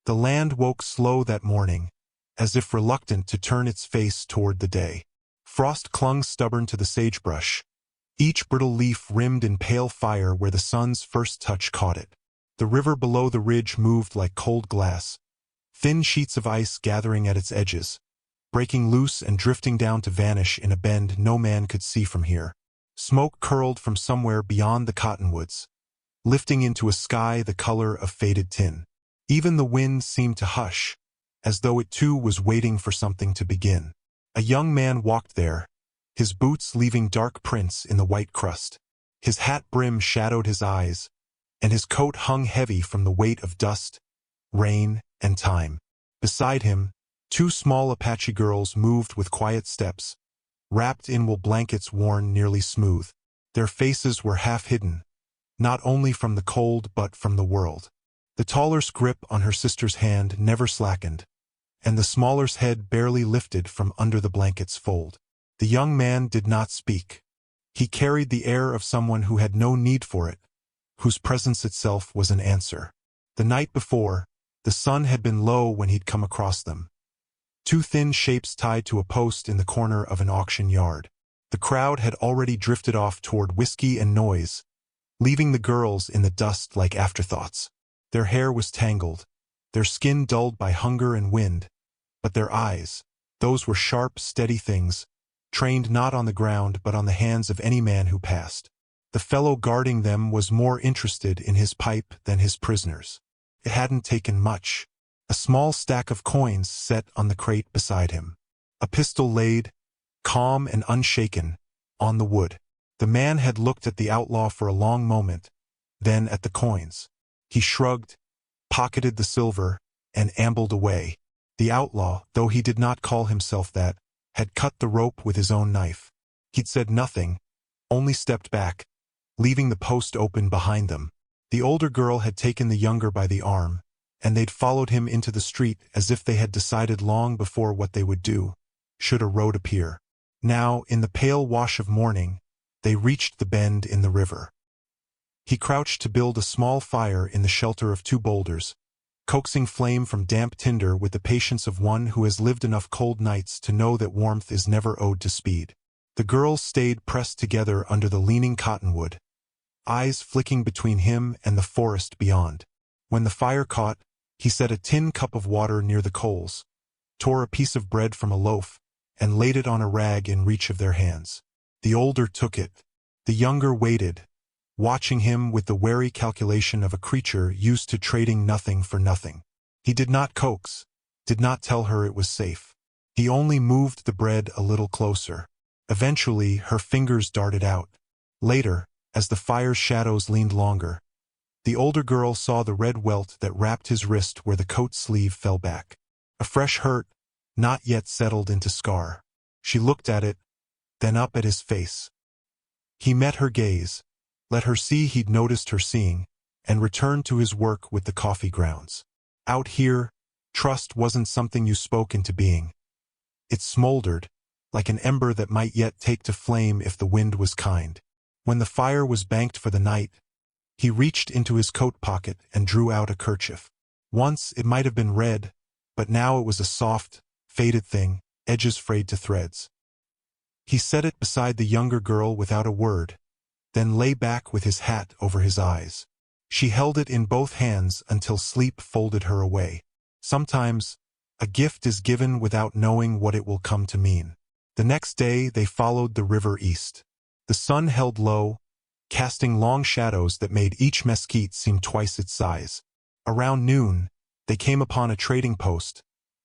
The land woke slow that morning, as if reluctant to turn its face toward the day. Frost clung stubborn to the sagebrush, each brittle leaf rimmed in pale fire where the sun's first touch caught it. The river below the ridge moved like cold glass, thin sheets of ice gathering at its edges, breaking loose and drifting down to vanish in a bend no man could see from here. Smoke curled from somewhere beyond the cottonwoods, lifting into a sky the color of faded tin. Even the wind seemed to hush, as though it too was waiting for something to begin. A young man walked there, his boots leaving dark prints in the white crust. His hat brim shadowed his eyes, and his coat hung heavy from the weight of dust, rain, and time. Beside him, two small Apache girls moved with quiet steps, wrapped in wool blankets worn nearly smooth. Their faces were half hidden, not only from the cold but from the world. The taller's grip on her sister's hand never slackened, and the smaller's head barely lifted from under the blanket's fold. The young man did not speak. He carried the air of someone who had no need for it, whose presence itself was an answer. The night before, the sun had been low when he'd come across them. Two thin shapes tied to a post in the corner of an auction yard. The crowd had already drifted off toward whiskey and noise, leaving the girls in the dust like afterthoughts. Their hair was tangled, their skin dulled by hunger and wind, but their eyes, those were sharp, steady things, trained not on the ground but on the hands of any man who passed. The fellow guarding them was more interested in his pipe than his prisoners. It hadn't taken much. A small stack of coins set on the crate beside him. A pistol laid, calm and unshaken, on the wood. The man had looked at the outlaw for a long moment, then at the coins. He shrugged, pocketed the silver, and ambled away. The outlaw, though he did not call himself that, had cut the rope with his own knife. He'd said nothing, only stepped back, leaving the post open behind them. The older girl had taken the younger by the arm, and they'd followed him into the street as if they had decided long before what they would do, should a road appear. Now, in the pale wash of morning, they reached the bend in the river. He crouched to build a small fire in the shelter of two boulders, coaxing flame from damp tinder with the patience of one who has lived enough cold nights to know that warmth is never owed to speed. The girls stayed pressed together under the leaning cottonwood, eyes flicking between him and the forest beyond. When the fire caught, he set a tin cup of water near the coals, tore a piece of bread from a loaf, and laid it on a rag in reach of their hands. The older took it. The younger waited, watching him with the wary calculation of a creature used to trading nothing for nothing. He did not coax, did not tell her it was safe. He only moved the bread a little closer. Eventually, her fingers darted out. Later, as the fire's shadows leaned longer, the older girl saw the red welt that wrapped his wrist where the coat sleeve fell back. A fresh hurt, not yet settled into scar. She looked at it, then up at his face. He met her gaze, let her see he'd noticed her seeing, and returned to his work with the coffee grounds. Out here, trust wasn't something you spoke into being. It smoldered, like an ember that might yet take to flame if the wind was kind. When the fire was banked for the night, he reached into his coat pocket and drew out a kerchief. Once it might have been red, but now it was a soft, faded thing, edges frayed to threads. He set it beside the younger girl without a word, then lay back with his hat over his eyes. She held it in both hands until sleep folded her away. Sometimes, a gift is given without knowing what it will come to mean. The next day they followed the river east. The sun held low, casting long shadows that made each mesquite seem twice its size. Around noon, they came upon a trading post,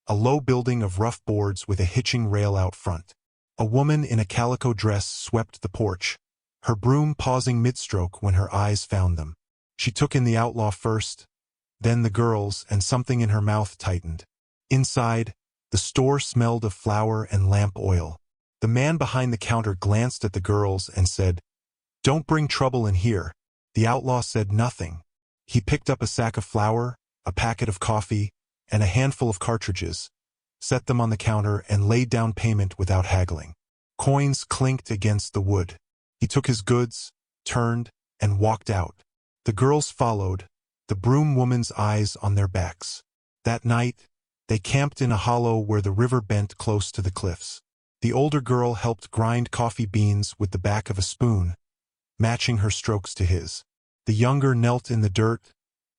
a low building of rough boards with a hitching rail out front. A woman in a calico dress swept the porch, her broom pausing mid-stroke when her eyes found them. She took in the outlaw first, then the girls, and something in her mouth tightened. Inside, the store smelled of flour and lamp oil. The man behind the counter glanced at the girls and said, "Don't bring trouble in here." The outlaw said nothing. He picked up a sack of flour, a packet of coffee, and a handful of cartridges, set them on the counter, and laid down payment without haggling. Coins clinked against the wood. He took his goods, turned, and walked out. The girls followed, the broom woman's eyes on their backs. That night, they camped in a hollow where the river bent close to the cliffs. The older girl helped grind coffee beans with the back of a spoon, matching her strokes to his. The younger knelt in the dirt,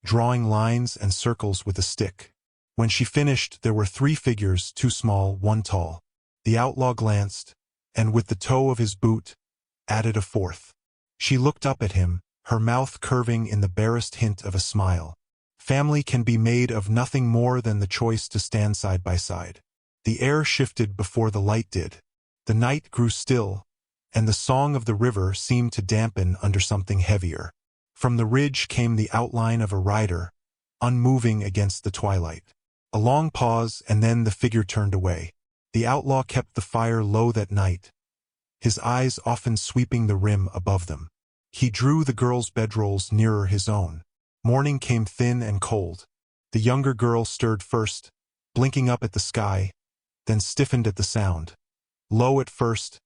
drawing lines and circles with a stick. When she finished, there were 3 figures, 2 small, 1 tall. The outlaw glanced, and with the toe of his boot, added a 4th. She looked up at him, her mouth curving in the barest hint of a smile. Family can be made of nothing more than the choice to stand side by side. The air shifted before the light did. The night grew still, and the song of the river seemed to dampen under something heavier. From the ridge came the outline of a rider, unmoving against the twilight. A long pause, and then the figure turned away. The outlaw kept the fire low that night, his eyes often sweeping the rim above them. He drew the girl's bedrolls nearer his own. Morning came thin and cold. The younger girl stirred first, blinking up at the sky, then stiffened at the sound. Low at first,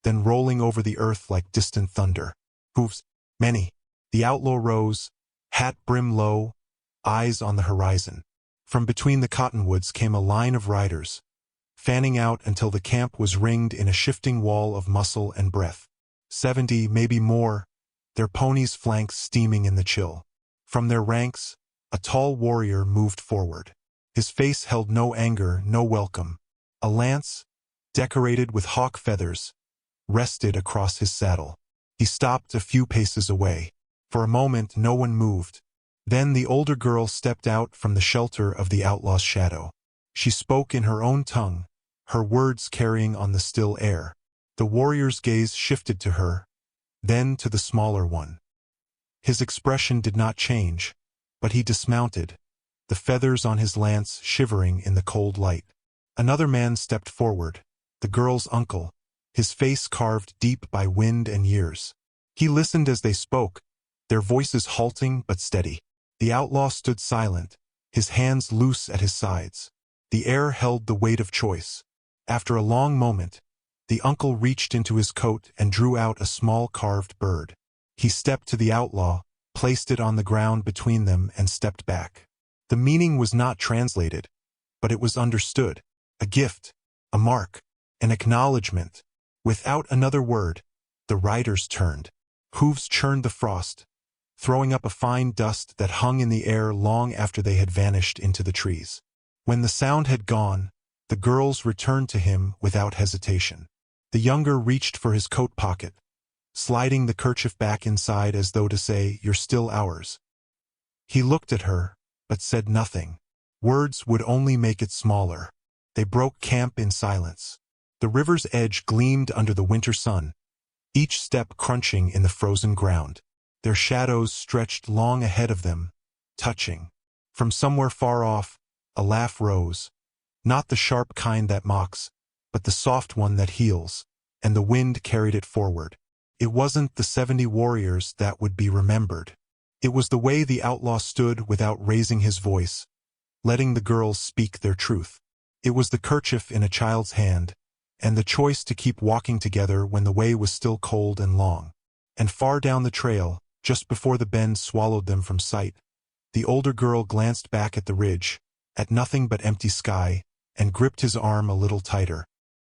then rolling over the earth like distant thunder. Hooves, many. The outlaw rose, hat brim low, eyes on the horizon. From between the cottonwoods came a line of riders, fanning out until the camp was ringed in a shifting wall of muscle and breath. 70, maybe more, their ponies' flanks steaming in the chill. From their ranks, a tall warrior moved forward. His face held no anger, no welcome. A lance, decorated with hawk feathers, rested across his saddle. He stopped a few paces away. For a moment no one moved. Then the older girl stepped out from the shelter of the outlaw's shadow. She spoke in her own tongue, her words carrying on the still air. The warrior's gaze shifted to her, then to the smaller one. His expression did not change, but he dismounted, the feathers on his lance shivering in the cold light. Another man stepped forward, the girl's uncle, his face carved deep by wind and years. He listened as they spoke, their voices halting but steady. The outlaw stood silent, his hands loose at his sides. The air held the weight of choice. After a long moment, the uncle reached into his coat and drew out a small carved bird. He stepped to the outlaw, placed it on the ground between them, and stepped back. The meaning was not translated, but it was understood. A gift, a mark, an acknowledgement. Without another word, the riders turned. Hooves churned the frost, throwing up a fine dust that hung in the air long after they had vanished into the trees. When the sound had gone, the girls returned to him without hesitation. The younger reached for his coat pocket, sliding the kerchief back inside as though to say, "You're still ours." He looked at her, but said nothing. Words would only make it smaller. They broke camp in silence. The river's edge gleamed under the winter sun, each step crunching in the frozen ground. Their shadows stretched long ahead of them, touching. From somewhere far off, a laugh rose, not the sharp kind that mocks, but the soft one that heals, and the wind carried it forward. It wasn't the 70 warriors that would be remembered. It was the way the outlaw stood without raising his voice, letting the girls speak their truth. It was the kerchief in a child's hand, and the choice to keep walking together when the way was still cold and long. And far down the trail, just before the bend swallowed them from sight, the older girl glanced back at the ridge, at nothing but empty sky, and gripped his arm a little tighter.